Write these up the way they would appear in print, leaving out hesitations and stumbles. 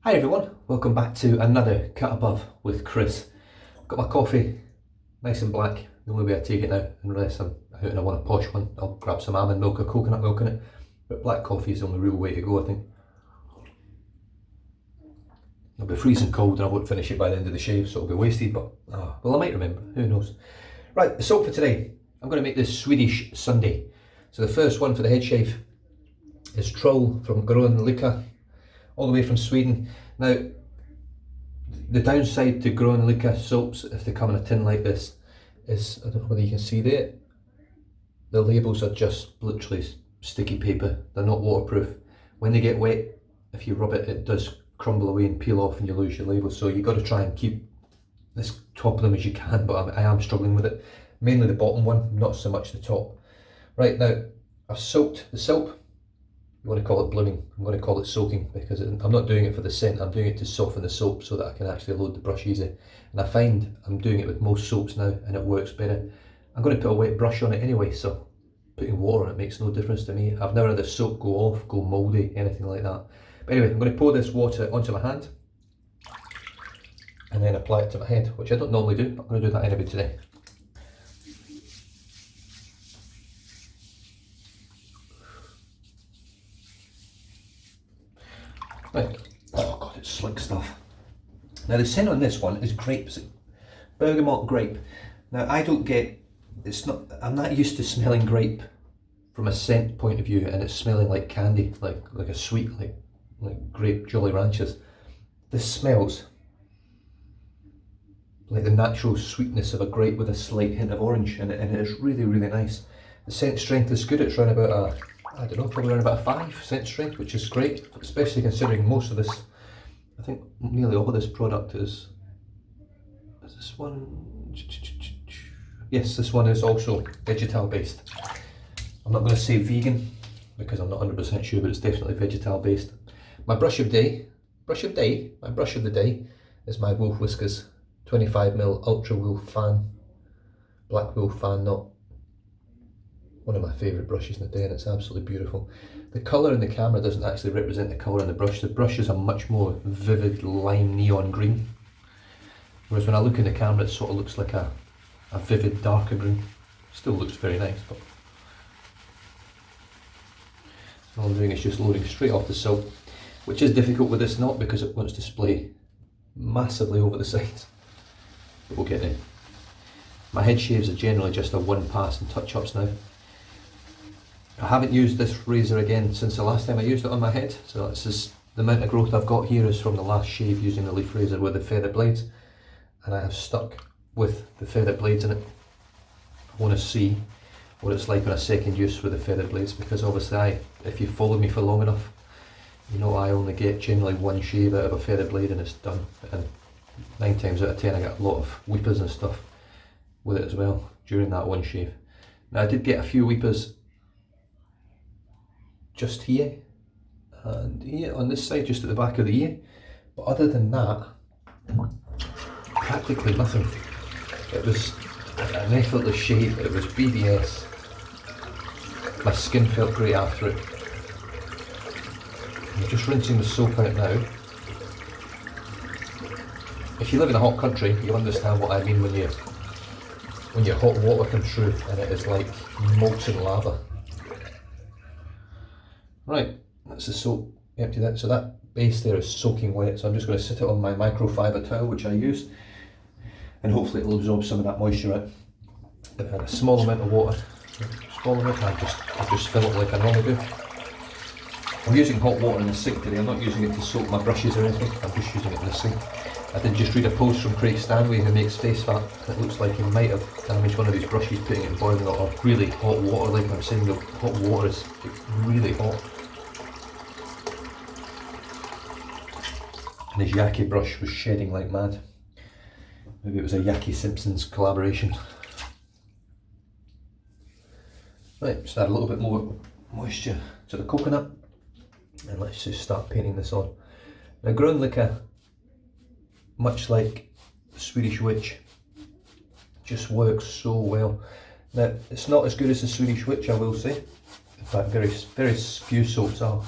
Hi everyone, welcome back to another Cut Above with Chris. Got my coffee, nice and black. The only way I take it now, unless I'm out and I want a posh one, I'll grab some almond milk or coconut milk in it. But black coffee is the only real way to go, I think. It'll be freezing cold and I won't finish it by the end of the shave, so it'll be wasted, but well, I might remember, who knows. Right, the soap for today. I'm going to make this Swedish Sunday. So the first one for the head shave is Troll from Gron, Lycka, all the way from Sweden. Now, the downside to Gron Lycka soaps, if they come in a tin like this, is, I don't know whether you can see there, the labels are just literally sticky paper. They're not waterproof. When they get wet, if you rub it, it does crumble away and peel off and you lose your labels. So you've got to try and keep as top of them as you can, but I am struggling with it. Mainly the bottom one, not so much the top. Right, now, I've soaked the soap. You want to call it blooming, I'm going to call it soaking, because I'm not doing it for the scent, I'm doing it to soften the soap so that I can actually load the brush easy. And I find I'm doing it with most soaps now and it works better. I'm going to put a wet brush on it anyway, so putting water on it makes no difference to me. I've never had the soap go off, go mouldy, anything like that. But anyway, I'm going to pour this water onto my hand and then apply it to my head, which I don't normally do, but I'm going to do that anyway today. Right, oh god, it's slick stuff. Now the scent on this one is grapes, bergamot grape. Now I don't get, I'm not used to smelling grape from a scent point of view, and it's smelling like candy, like a sweet, like grape Jolly Ranchers. This smells like the natural sweetness of a grape with a slight hint of orange, and it is really, really nice. The scent strength is good, it's around about I don't know, probably around about a 5 scent strength, which is great, especially considering most of this, I think nearly all of this product is this one? Yes, this one is also vegetal based. I'm not going to say vegan, because I'm not 100% sure, but it's definitely vegetal based. My brush of the day is my Wolf Whiskers 25mm Ultra Wool Fan, Black Wool Fan Knot. One of my favourite brushes in the day, and it's absolutely beautiful. The colour in the camera doesn't actually represent the colour in the brush. The brush is a much more vivid lime neon green, whereas when I look in the camera it sort of looks like a vivid darker green. Still looks very nice, but all I'm doing is just loading straight off the soap, which is difficult with this knot because it wants to splay massively over the sides, but we'll get there. My head shaves are generally just a one pass and touch-ups now. I haven't used this razor again since the last time I used it on my head, so this is the amount of growth I've got here is from the last shave using the leaf razor with the feather blades, and I have stuck with the feather blades in it. I want to see what it's like on a second use with the feather blades, because obviously if you follow me for long enough, you know I only get generally one shave out of a feather blade and it's done, and 9 times out of 10 I get a lot of weepers and stuff with it as well during that one shave. Now I did get a few weepers just here and here on this side, just at the back of the ear, but other than that, practically nothing. It was an effortless shave, it was BBS. My skin felt great after it. I'm just rinsing the soap out now. If you live in a hot country, you'll understand what I mean when your hot water comes through and it is like molten lava. Right, that's the soap, empty that. So that base there is soaking wet, so I'm just going to sit it on my microfiber towel, which I use, and hopefully it'll absorb some of that moisture out. I've had a small amount of water, small amount, I'll just fill it like I normally do. I'm using hot water in the sink today, I'm not using it to soak my brushes or anything, I'm just using it in the sink. I did just read a post from Craig Stanley who makes face fat. It looks like he might have damaged one of his brushes putting it in boiling or really hot water. Like I'm saying, the hot water is really hot. And his Yaki brush was shedding like mad. Maybe it was a Yaki Simpsons collaboration. Right, just add a little bit more moisture to the coconut, and let's just start painting this on. Now Gron Lycka, much like the Swedish Witch, just works so well. Now it's not as good as the Swedish Witch, I will say. In fact, very few soaps are.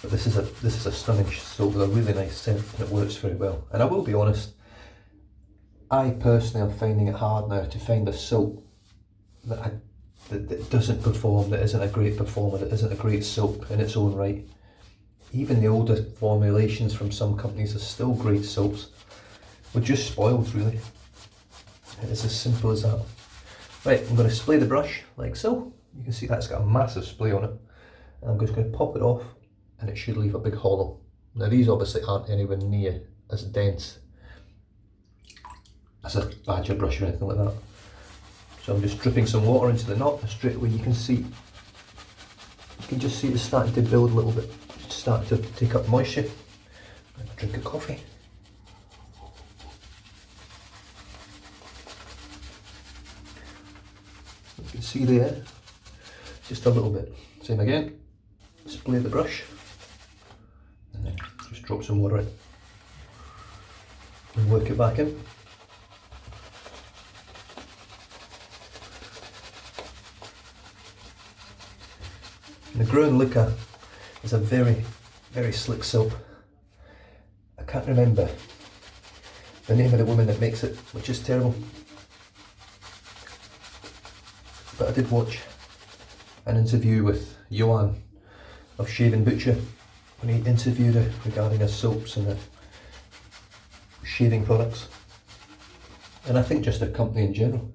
But this is a stunning soap with a really nice scent, and it works very well. And I will be honest, I personally am finding it hard now to find a soap that doesn't perform, that isn't a great performer, that isn't a great soap in its own right. Even the older formulations from some companies are still great soaps. We're just spoiled, really. It's as simple as that. Right, I'm going to spray the brush like so. You can see that's got a massive spray on it. And I'm just going to pop it off, and it should leave a big hollow. Now these obviously aren't anywhere near as dense as a badger brush or anything like that. So I'm just dripping some water into the knot, and straight away you can just see it's starting to build a little bit. It's starting to take up moisture. Drink of coffee. You can see there, just a little bit. Same again, spray the brush, and then just drop some water in, and work it back in. The Gron Lycka is a very, very slick soap. I can't remember the name of the woman that makes it, which is terrible. But I did watch an interview with Johan of Shaving Butcher when he interviewed her regarding her soaps and her shaving products. And I think just her company in general.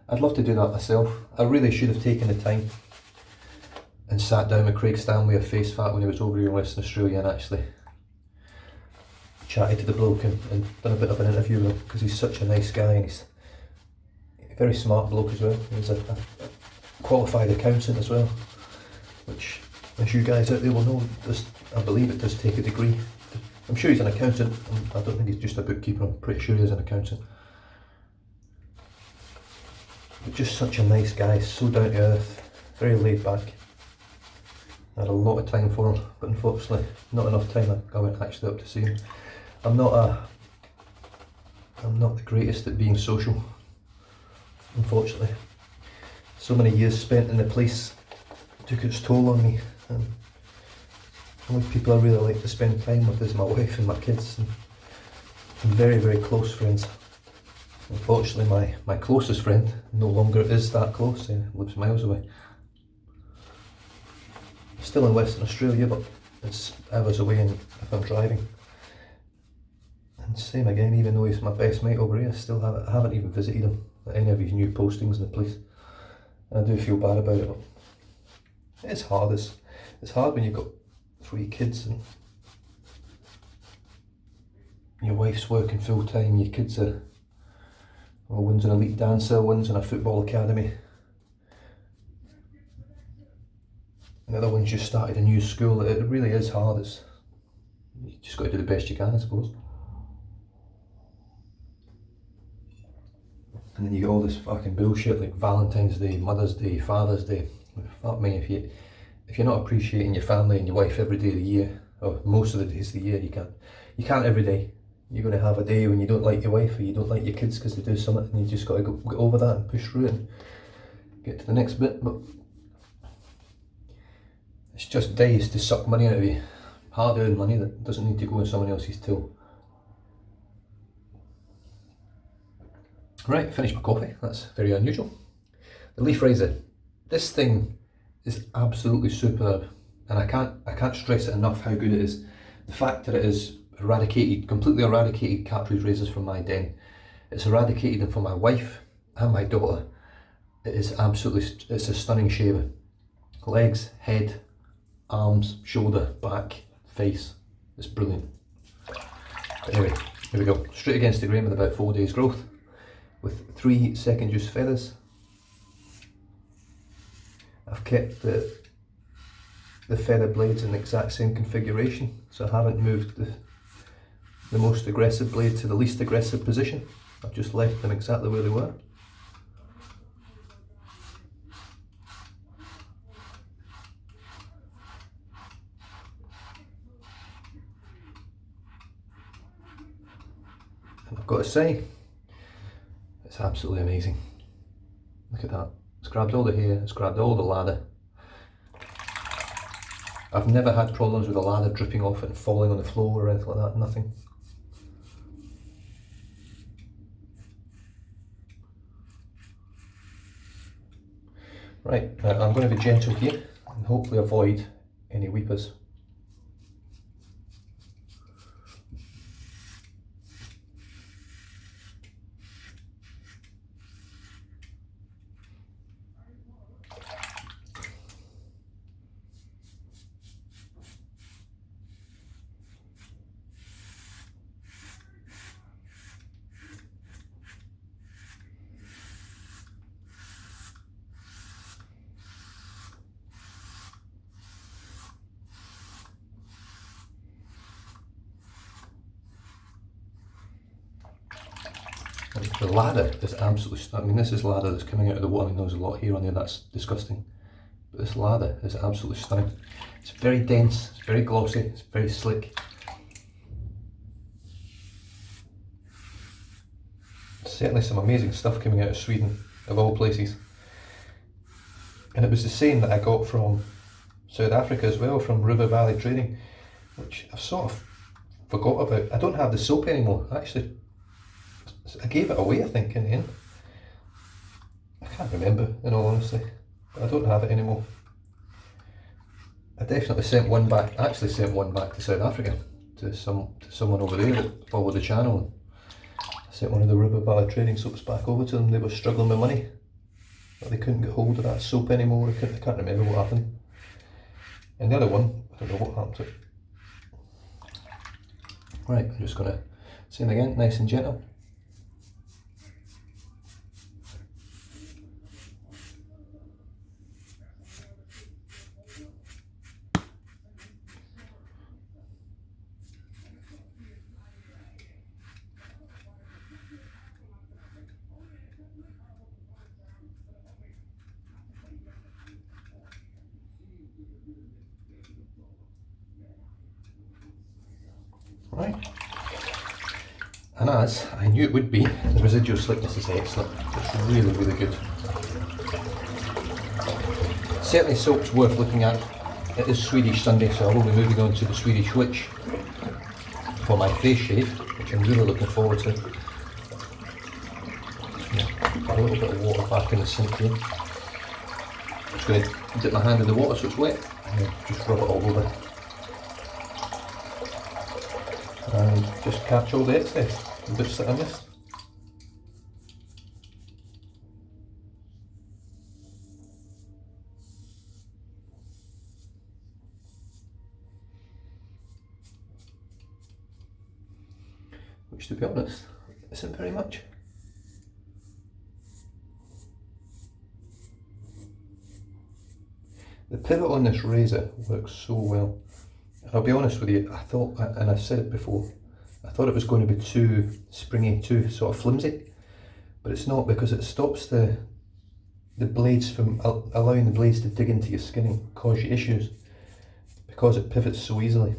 I'd love to do that myself. I really should have taken the time and sat down with Craig Stanley of Face Fat when he was over here in Western Australia and actually chatted to the bloke and done a bit of an interview with him, because he's such a nice guy, and he's a very smart bloke as well. He's a qualified accountant as well, which, as you guys out there will know, I believe it does take a degree. I'm sure he's an accountant. I don't think he's just a bookkeeper. I'm pretty sure he is an accountant. But just such a nice guy, so down to earth, very laid back. I had a lot of time for him, but unfortunately not enough time. I went actually up to see him. I'm not the greatest at being social, unfortunately. So many years spent in the police took its toll on me. The only people I really like to spend time with is my wife and my kids, and very, very close friends. Unfortunately, my closest friend no longer is that close. He lives miles away. Still in Western Australia, but it's hours away, and if I'm driving. And same again, even though he's my best mate over here, I haven't even visited him at any of his new postings in the police. And I do feel bad about it, but it's hard. It's hard when you've got 3 kids and your wife's working full time, your kids are, well, one's an elite dancer, one's in a football academy. And the other one's just started a new school. It really is hard. You just got to do the best you can, I suppose. And then you get all this fucking bullshit like Valentine's Day, Mother's Day, Father's Day. Fuck me, if you're not appreciating your family and your wife every day of the year, or most of the days of the year, you can't every day. You're going to have a day when you don't like your wife or you don't like your kids because they do something, and you just got to get over that and push through it and get to the next bit. But it's just days to suck money out of you. Hard-earned money that doesn't need to go in someone else's till. Right, finished my coffee. That's very unusual. The leaf raiser. This thing is absolutely superb, and I can't stress it enough how good it is. The fact that it is completely eradicated cartridge razors from my den. It's eradicated them for my wife and my daughter. It's a stunning shaver. Legs, head, arms, shoulder, back, face. It's brilliant. But anyway, here we go. Straight against the grain with about 4 days growth, with 3 second use feathers. I've kept the feather blades in the exact same configuration, so I haven't moved the most aggressive blade to the least aggressive position. I've just left them exactly where they were. And I've got to say, it's absolutely amazing. Look at that. It's grabbed all the hair, it's grabbed all the lather. I've never had problems with the lather dripping off and falling on the floor or anything like that, nothing. Right, I'm going to be gentle here and hopefully avoid any weepers. The lather is absolutely stunning. I mean, this is lather that's coming out of the water. I mean, there's a lot here on there, that's disgusting. But this lather is absolutely stunning. It's very dense, it's very glossy, it's very slick. Certainly some amazing stuff coming out of Sweden, of all places. And it was the same that I got from South Africa as well, from River Valley Trading, which I've sort of forgot about. I don't have the soap anymore, actually. I gave it away, I think, in the end. I can't remember, in all honesty, but I don't have it anymore. I definitely sent one back, actually sent one back to South Africa, to someone over there that followed the channel. I sent one of the River Valley Trading soaps back over to them. They were struggling with money, but they couldn't get hold of that soap anymore. I can't remember what happened. And the other one, I don't know what happened to it. Right, I'm just going to same again, nice and gentle. Right, and as I knew it would be, the residual slickness is excellent. It's really, really good. Certainly soap's worth looking at. It is Swedish Sunday, so I will be moving on to the Swedish Witch for my face shave, which I'm really looking forward to. Put a little bit of water back in the sink here. I'm just going to dip my hand in the water so it's wet, and then just rub it all over. And just capture all the excess, the bits that I missed. Which, to be honest, isn't very much. The pivot on this razor works so well. I'll be honest with you, I thought, and I've said it before, I thought it was going to be too springy, too sort of flimsy, but it's not, because it stops the blades from allowing the blades to dig into your skin and cause you issues, because it pivots so easily.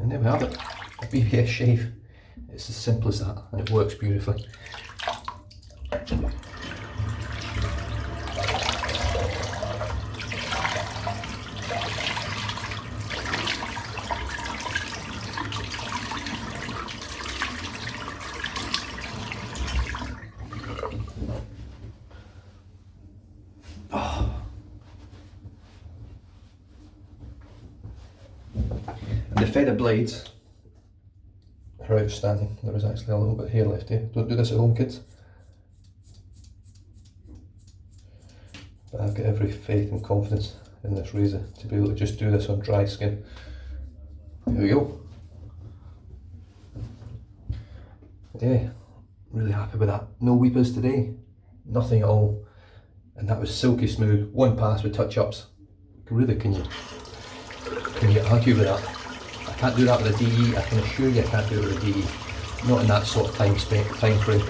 And there we have it, a BBS shave. It's as simple as that, and it works beautifully. The feather blades are outstanding. There was actually a little bit of hair left here. Don't do this at home, kids. But I've got every faith and confidence in this razor to be able to just do this on dry skin. There we go. Yeah, really happy with that. No weepers today, nothing at all. And that was silky smooth, one pass with touch-ups. Really, can you argue with that? I can't do that with a DE, I can assure you I can't do it with a DE. not in that sort of time frame,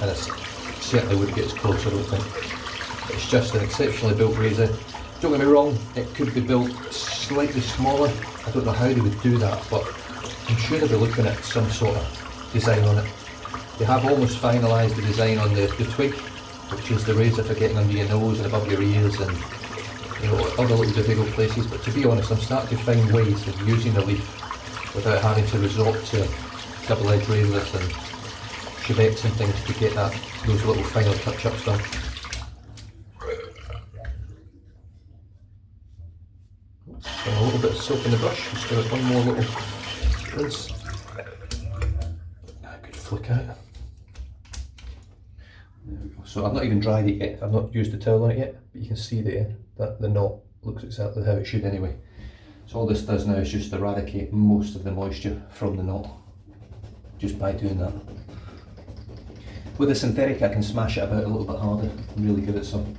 and I certainly wouldn't get as close, I don't think. It's just an exceptionally built razor. Don't get me wrong, it could be built slightly smaller. I don't know how they would do that, but I'm sure they'll be looking at some sort of design on it. They have almost finalised the design on the twig, which is the razor for getting under your nose and above your ears and other little difficult places. But to be honest, I'm starting to find ways of using the leaf without having to resort to double-edged razors and chevettes and things to get those little final touch-ups done. A little bit of soap in the brush, just give it one more little rinse. I could flick out. There we go. So I've not even dried it yet, I've not used the towel on it yet, but you can see there that the knot looks exactly how it should anyway. So all this does now is just eradicate most of the moisture from the knot, just by doing that. With the synthetic I can smash it about a little bit harder and really give it some.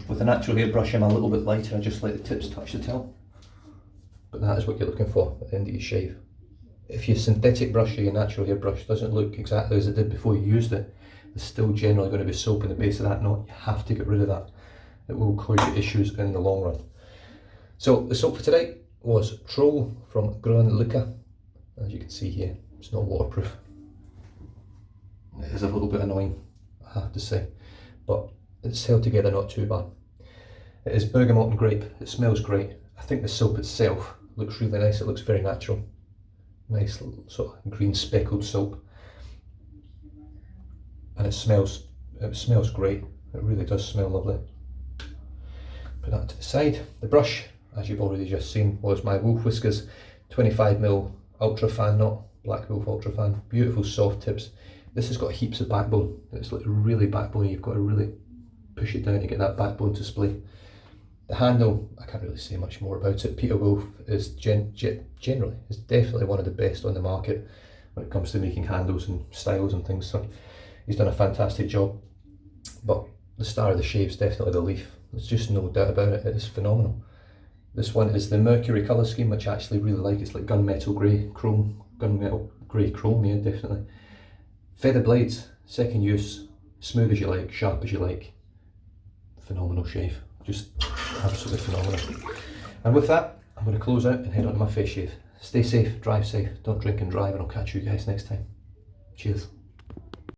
With a natural hairbrush I'm a little bit lighter, I just let the tips touch the towel. But that is what you're looking for at the end of your shave. If your synthetic brush or your natural hairbrush doesn't look exactly as it did before you used it, there's still generally going to be soap in the base of that knot. You have to get rid of that. It will cause you issues in the long run. So the soap for today was Troll from Gron Lycka. As you can see here, it's not waterproof. It is a little bit annoying, I have to say, but it's held together not too bad. It is bergamot and grape. It smells great. I think the soap itself looks really nice. It looks very natural. Nice little sort of green speckled soap. And it smells great. It really does smell lovely. Put that to the side. The brush, as you've already just seen, was my Wolf Whiskers 25mm Ultra Fan knot, Black Wolf Ultra Fan. Beautiful soft tips. This has got heaps of backbone. It's like really backbone. You've got to really push it down to get that backbone to splay. The handle, I can't really say much more about it. Peter Wolf is generally is definitely one of the best on the market when it comes to making handles and styles and things. So he's done a fantastic job. But the star of the shave is definitely the leaf. There's just no doubt about it. It is phenomenal. This one is the Mercury colour scheme, which I actually really like. It's like gunmetal grey chrome, yeah, definitely. Feather blades, second use, smooth as you like, sharp as you like. Phenomenal shave, just absolutely phenomenal. And with that, I'm going to close out and head on to my face shave. Stay safe, drive safe, don't drink and drive, and I'll catch you guys next time. Cheers.